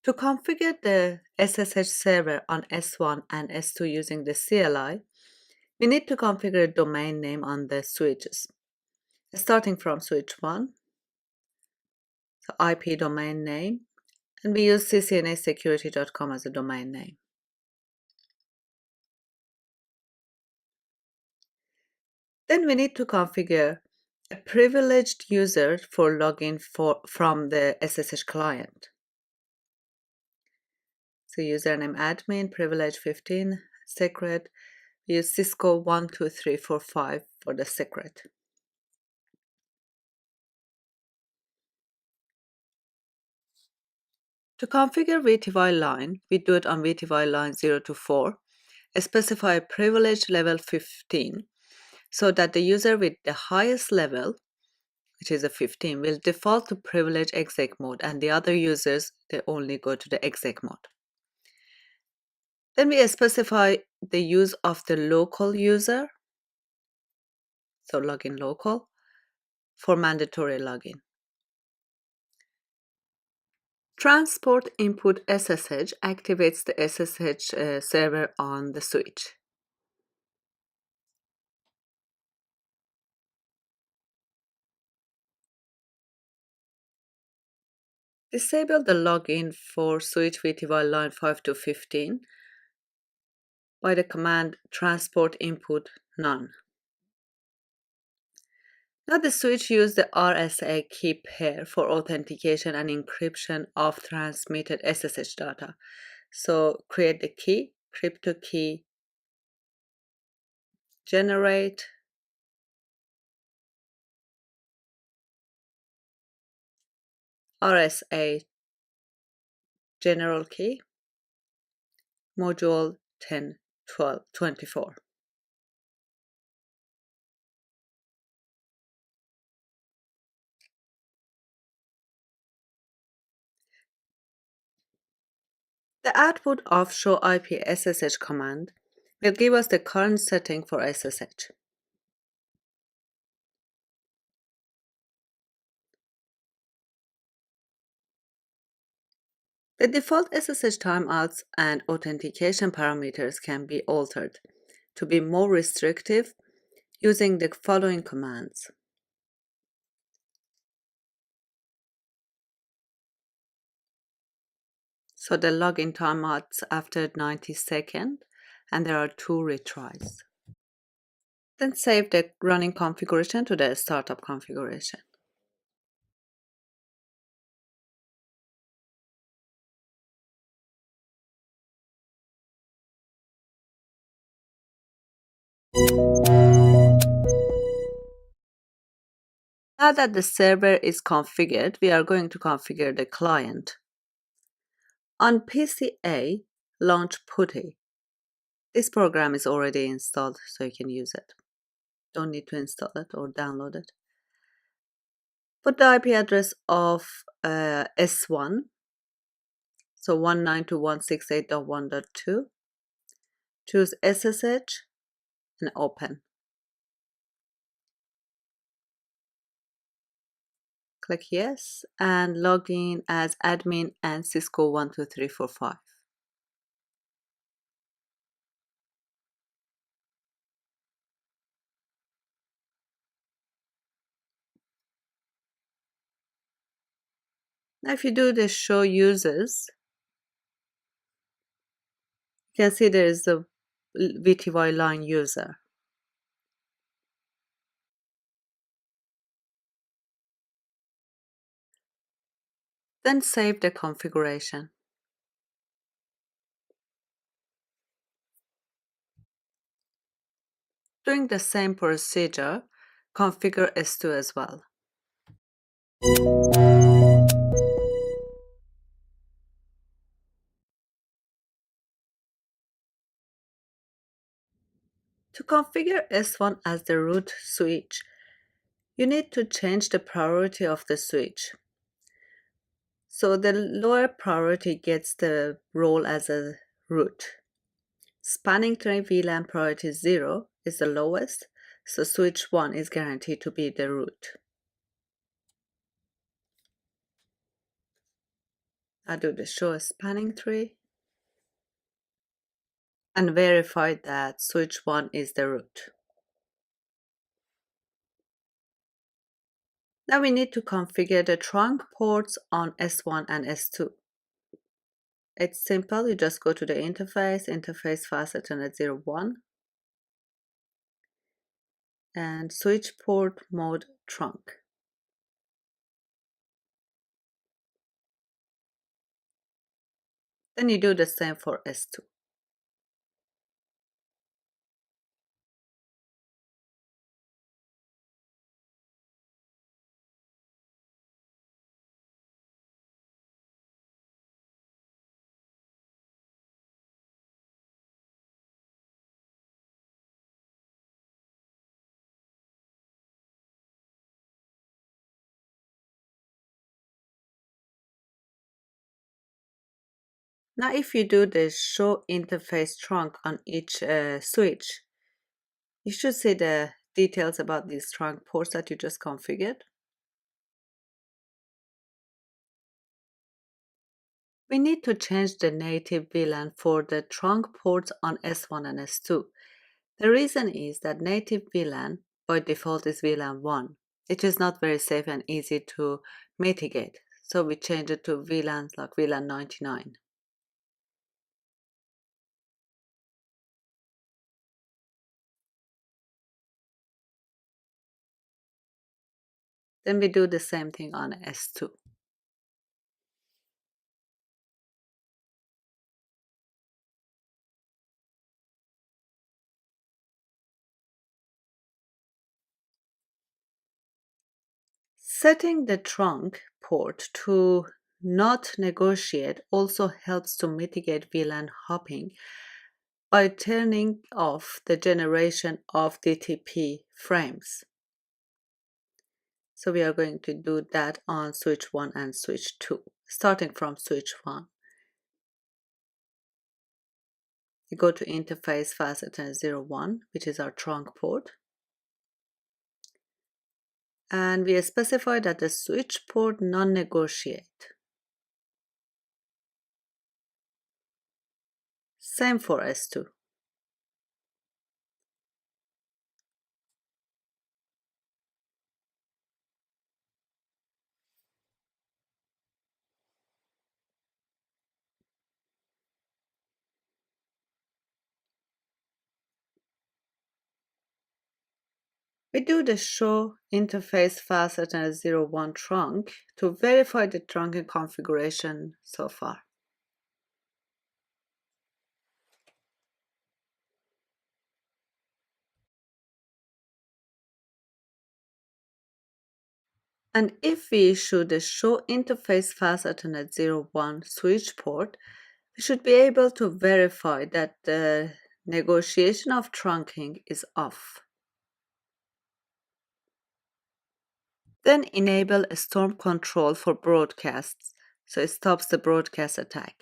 To configure the SSH server on S1 and S2 using the CLI, we need to configure a domain name on the switches. Starting from switch 1, so IP domain name, and we use CCNA as a domain name. Then we need to configure a privileged user for login from the SSH client. So username admin, privilege 15, secret. We use Cisco 12345 for the secret. To configure VTY line, we do it on VTY line 0 to 4, specify privilege level 15, so that the user with the highest level, which is a 15, will default to privilege exec mode, and the other users, they only go to the exec mode. Then we specify the use of the local user, so login local, for mandatory login. Transport input SSH activates the SSH server on the switch. Disable the login for switch VTY line 5 to 15 by the command transport input none. Now the switch uses the RSA key pair for authentication and encryption of transmitted SSH data. So create the key, crypto key, generate, RSA general key, module 10, 12, 24. The output of show IP SSH command will give us the current setting for SSH. The default SSH timeouts and authentication parameters can be altered to be more restrictive using the following commands. So the login timeouts after 90 seconds, and there are 2 retries. Then save the running configuration to the startup configuration. Now that the server is configured, we are going to configure the client. On PCA, launch PuTTY. This program is already installed, so you can use it. Don't need to install it or download it. Put the IP address of S1, so 192.168.1.2. Choose SSH and open. Click yes and log in as admin and Cisco 12345. Now if you do the show users, you can see there is the VTY line user. Then save the configuration. Doing the same procedure, configure S2 as well. To configure S1 as the root switch, you need to change the priority of the switch. So the lower priority gets the role as a root. Spanning tree VLAN priority 0 is the lowest, so switch 1 is guaranteed to be the root. I do the show a spanning tree and verify that switch 1 is the root. Now we need to configure the trunk ports on S1 and S2. It's simple, you just go to the interface fast Ethernet 01, and switch port mode trunk. Then you do the same for S2. Now if you do the show interface trunk on each switch, you should see the details about these trunk ports that you just configured. We need to change the native VLAN for the trunk ports on S1 and S2. The reason is that native VLAN by default is VLAN 1. It is not very safe and easy to mitigate, so we change it to VLANs like VLAN 99. Then we do the same thing on S2. Setting the trunk port to not negotiate also helps to mitigate VLAN hopping by turning off the generation of DTP frames. So we are going to do that on switch 1 and switch 2, starting from switch 1. You go to interface fast Ethernet 01, which is our trunk port. And we specify that the switch port non-negotiate. Same for S2. We do the show interface fast Ethernet 01 trunk to verify the trunking configuration so far. And if we issue the show interface fast Ethernet 01 switch port, we should be able to verify that the negotiation of trunking is off. Then enable a storm control for broadcasts, so it stops the broadcast attack.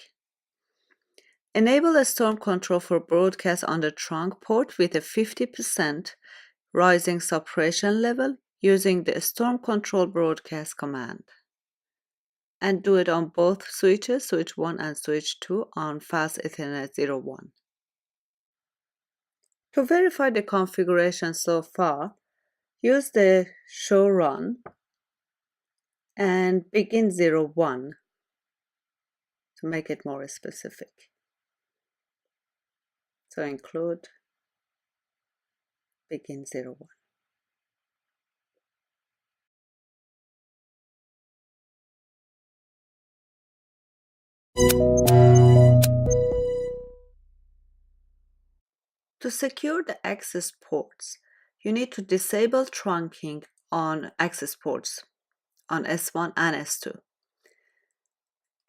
Enable a storm control for broadcast on the trunk port with a 50% rising suppression level using the storm control broadcast command. And do it on both switches, switch 1 and switch 2 on fast Ethernet 01. To verify the configuration so far, use the show run and begin 01 to make it more specific. So include begin 01. To secure the access ports, you need to disable trunking on access ports on S1 and S2.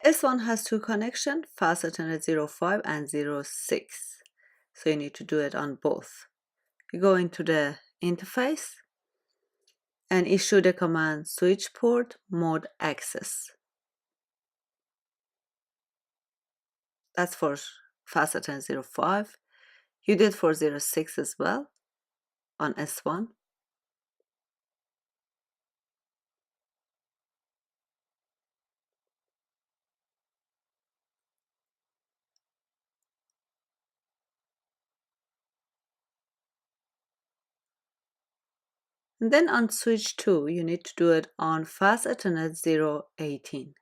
S1 has two connections, fast Ethernet 05 and 06. So you need to do it on both. You go into the interface and issue the command switch port mode access. That's for fast Ethernet 05. You did for 06 as well on S1. And then on switch 2, you need to do it on fast Ethernet 018.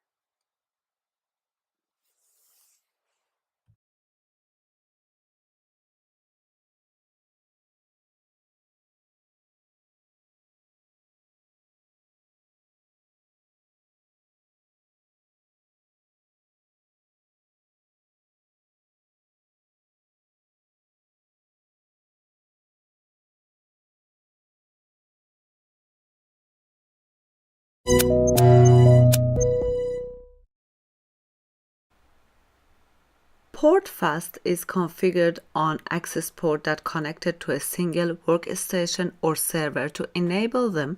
Port fast is configured on access port that connected to a single workstation or server to enable them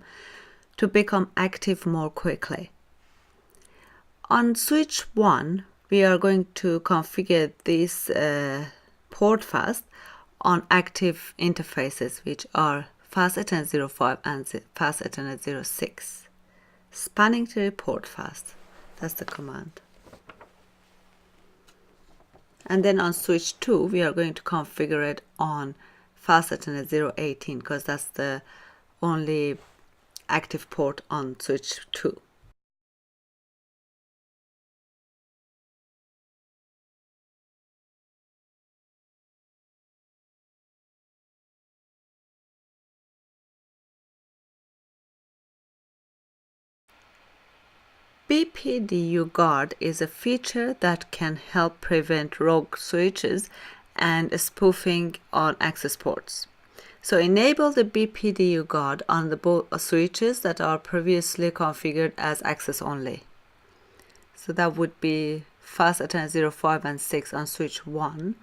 to become active more quickly. On switch 1, we are going to configure this port fast on active interfaces, which are fast Ethernet 05 and fast Ethernet 06. Spanning tree port fast. That's the command. And then on switch 2, we are going to configure it on fast Ethernet 018 because that's the only active port on switch 2. BPDU guard is a feature that can help prevent rogue switches and spoofing on access ports. So enable the BPDU guard on the switches that are previously configured as access only. So that would be fast Ethernet 05 and 6 on switch 1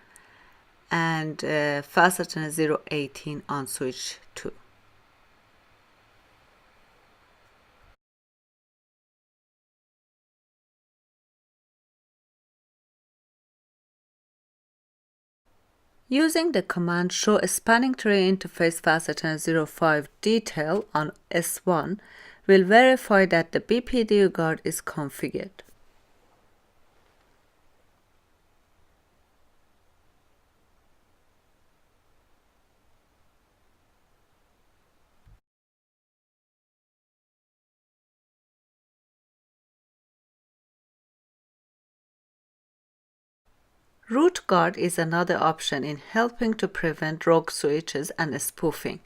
and fast Ethernet 018 on switch 2. Using the command show a spanning tree interface fast Ethernet 05 detail on S1 will verify that the BPDU guard is configured. Root guard is another option in helping to prevent rogue switches and spoofing.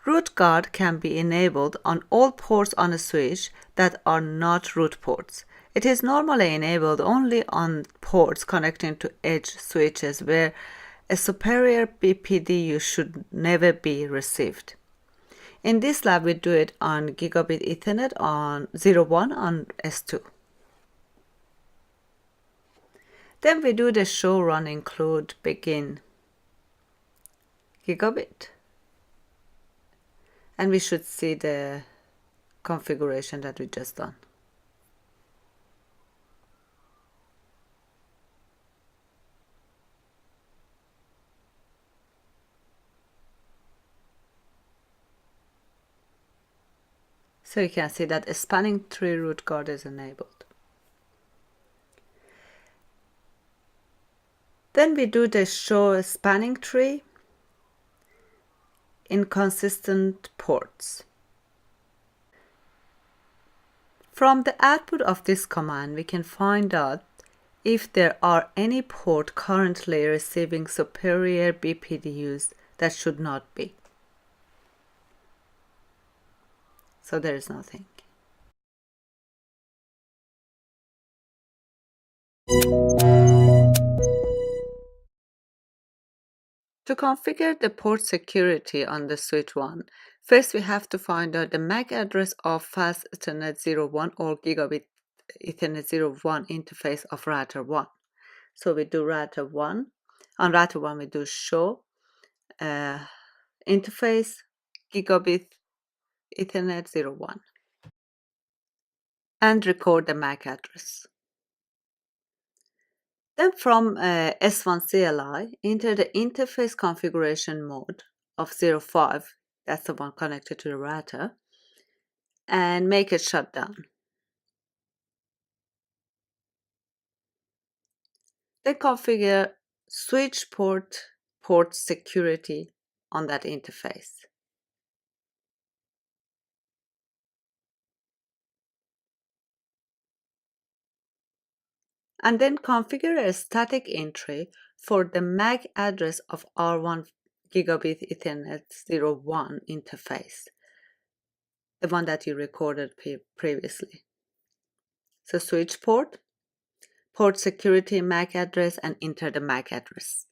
Root guard can be enabled on all ports on a switch that are not root ports. It is normally enabled only on ports connecting to edge switches where a superior BPDU should never be received. In this lab, we do it on Gigabit Ethernet on 01 on S2. Then we do the show run include begin Gigabit. And we should see the configuration that we just done. So you can see that a spanning tree root guard is enabled. Then we do the show spanning tree inconsistent ports. From the output of this command, we can find out if there are any port currently receiving superior BPDUs that should not be. So there is nothing. To configure the port security on the switch 1, first we have to find out the MAC address of fast Ethernet 01 or Gigabit Ethernet 01 interface of router 1. So we do router 1. On router 1 we do show interface Gigabit Ethernet 01 and record the MAC address. Then from S1 CLI, enter the interface configuration mode of 05, that's the one connected to the router, and make it shut down. Then configure switch port security on that interface. and then configure a static entry for the MAC address of R1 gigabit Ethernet 01 interface, the one that you recorded previously. So switch port security MAC address, and enter the MAC address.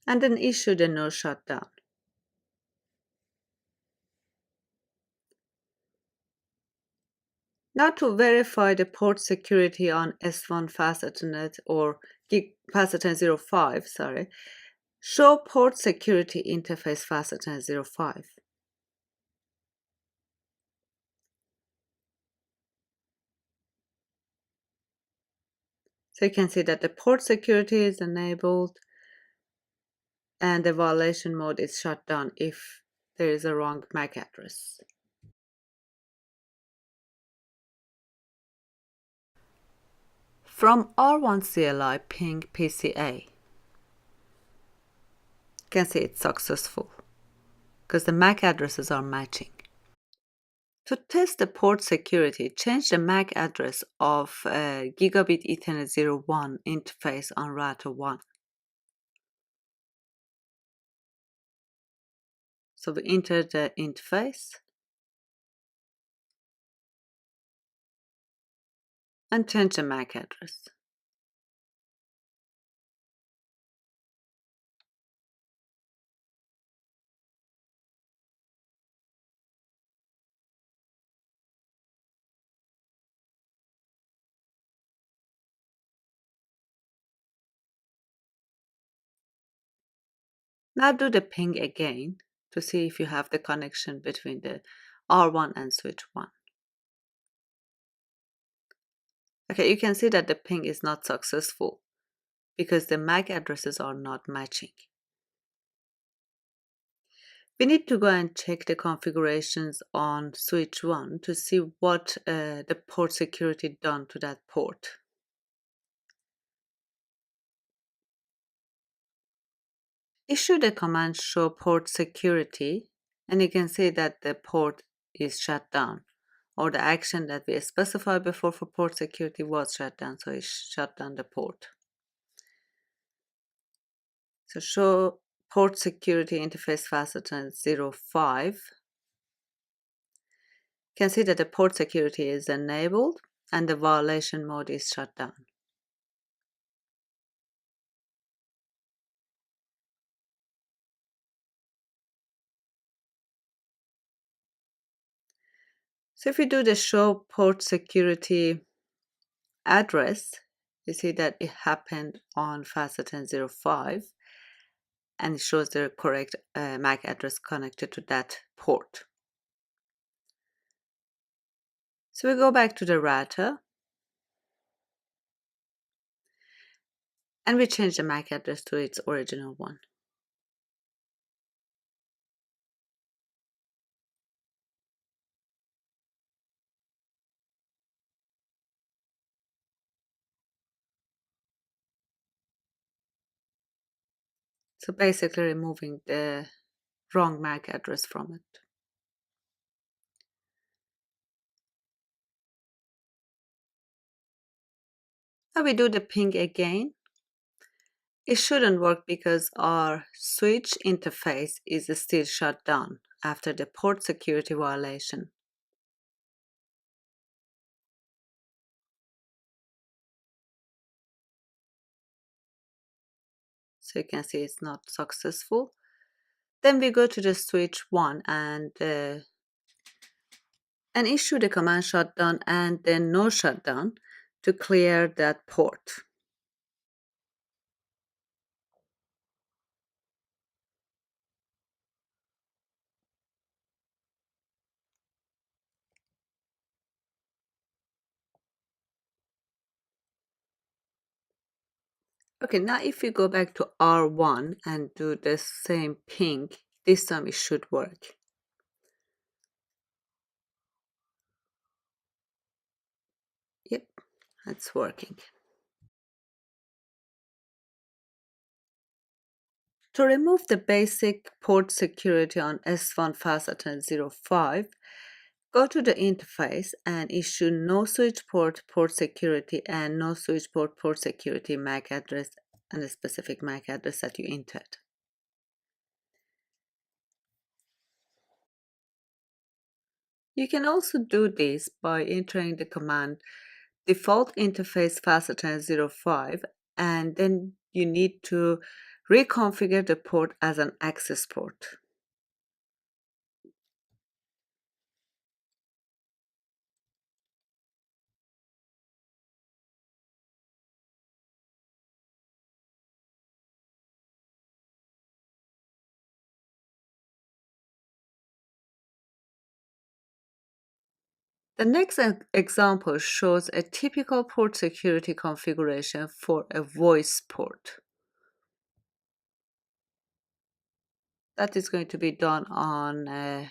And then issue the no shutdown. Now to verify the port security on S1 Fast Ethernet or Fast Ethernet 05, show port security interface Fast Ethernet 05. So you can see that the port security is enabled and the violation mode is shut down if there is a wrong MAC address. From R1 CLI ping PCA, you can see it's successful because the MAC addresses are matching. To test the port security, change the MAC address of Gigabit Ethernet 01 interface on router 1. So we enter the interface and change the MAC address. Now do the ping again to see if you have the connection between the R1 and switch 1. Okay, you can see that the ping is not successful because the MAC addresses are not matching. We need to go and check the configurations on switch 1 to see what the port security done to that port. Issue the command show port security, and you can see that the port is shut down, or the action that we specified before for port security was shut down, so it shut down the port. So show port security interface faster than 05. You can see that the port security is enabled and the violation mode is shut down. So if we do the show port security address, you see that it happened on faster than 05 and it shows the correct MAC address connected to that port. So we go back to the router and we change the MAC address to its original one. So basically removing the wrong MAC address from it. Now we do the ping again. It shouldn't work because our switch interface is still shut down after the port security violation. So you can see it's not successful. Then we go to the switch 1 and issue the command shutdown and then no shutdown to clear that port. Okay, now if we go back to R1 and do the same ping, this time it should work. It's working. To remove the basic port security on S1 Fast Attend 05, go to the interface and issue no switch port security and no switch port security MAC address and a specific MAC address that you entered. You can also do this by entering the command default interface FastAttend05 and then you need to reconfigure the port as an access port. The next example shows a typical port security configuration for a voice port. That is going to be done on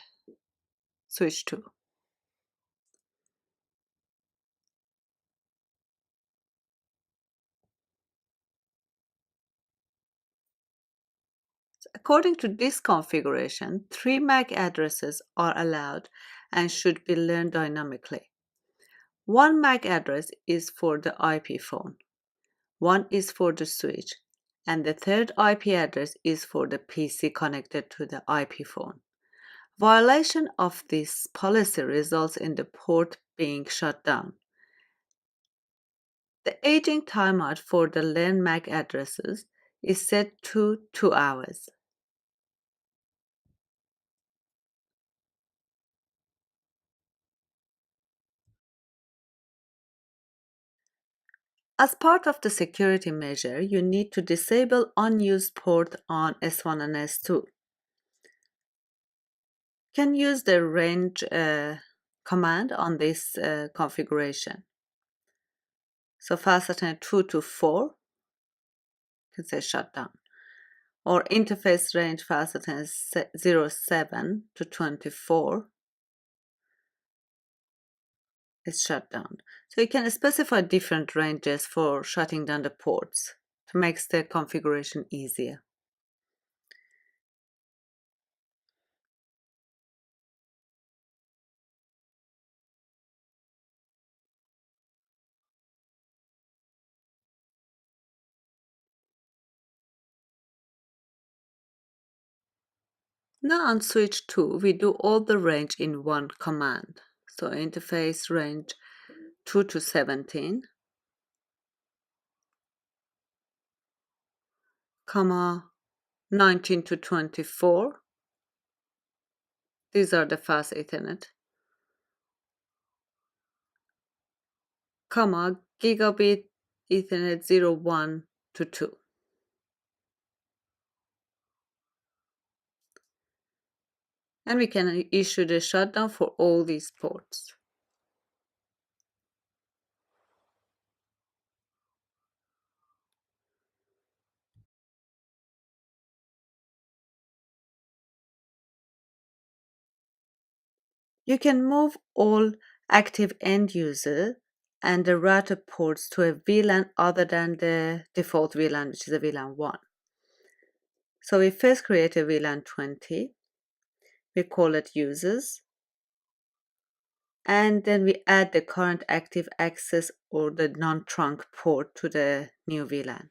switch 2. According to this configuration, 3 MAC addresses are allowed and should be learned dynamically. One MAC address is for the IP phone, one is for the switch, and the third IP address is for the PC connected to the IP phone. Violation of this policy results in the port being shut down. The aging timeout for the LAN MAC addresses is set to 2 hours. As part of the security measure, you need to disable unused port on S1 and S2. You can use the range command on this configuration. So fast attend 2 to 4, you can say shutdown. Or interface range fast attend 07 to 24 is shut down. So you can specify different ranges for shutting down the ports to make the configuration easier. Now on switch 2, we do all the range in one command. So interface range 2 to 17, comma 19 to 24. These are the fast Ethernet, comma gigabit Ethernet 01 to 2. And we can issue the shutdown for all these ports. You can move all active end user and the router ports to a VLAN other than the default VLAN, which is a VLAN 1. So we first create a VLAN 20, we call it users, and then we add the current active access or the non-trunk port to the new VLAN.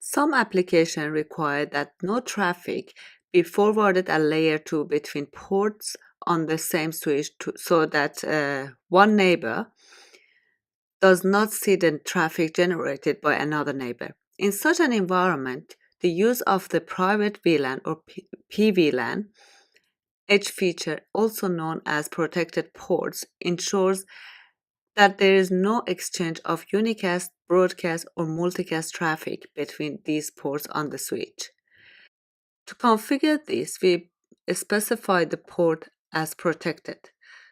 Some applications require that no traffic be forwarded at layer 2 between ports on the same switch so that one neighbor does not see the traffic generated by another neighbor. In such an environment, the use of the private VLAN or PVLAN Edge feature, also known as protected ports, ensures that there is no exchange of unicast, broadcast, or multicast traffic between these ports on the switch. To configure this, we specify the port as protected.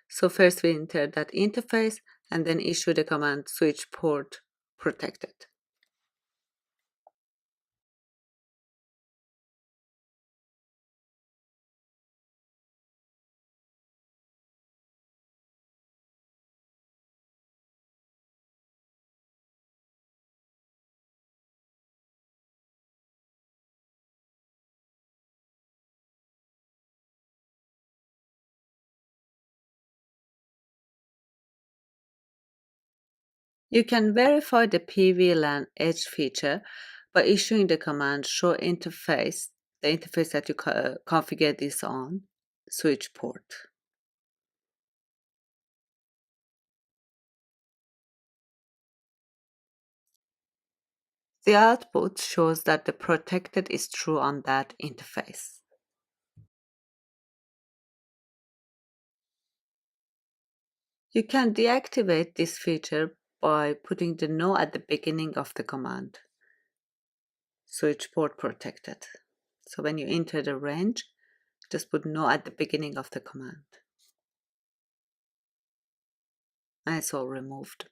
So first we enter that interface and then issue the command switch port protected. You can verify the PVLAN edge feature by issuing the command show interface, the interface that you configure this on, switch port. The output shows that the protected is true on that interface. You can deactivate this feature by putting the no at the beginning of the command. Switch port protected. So when you enter the range, just put no at the beginning of the command. And it's all removed.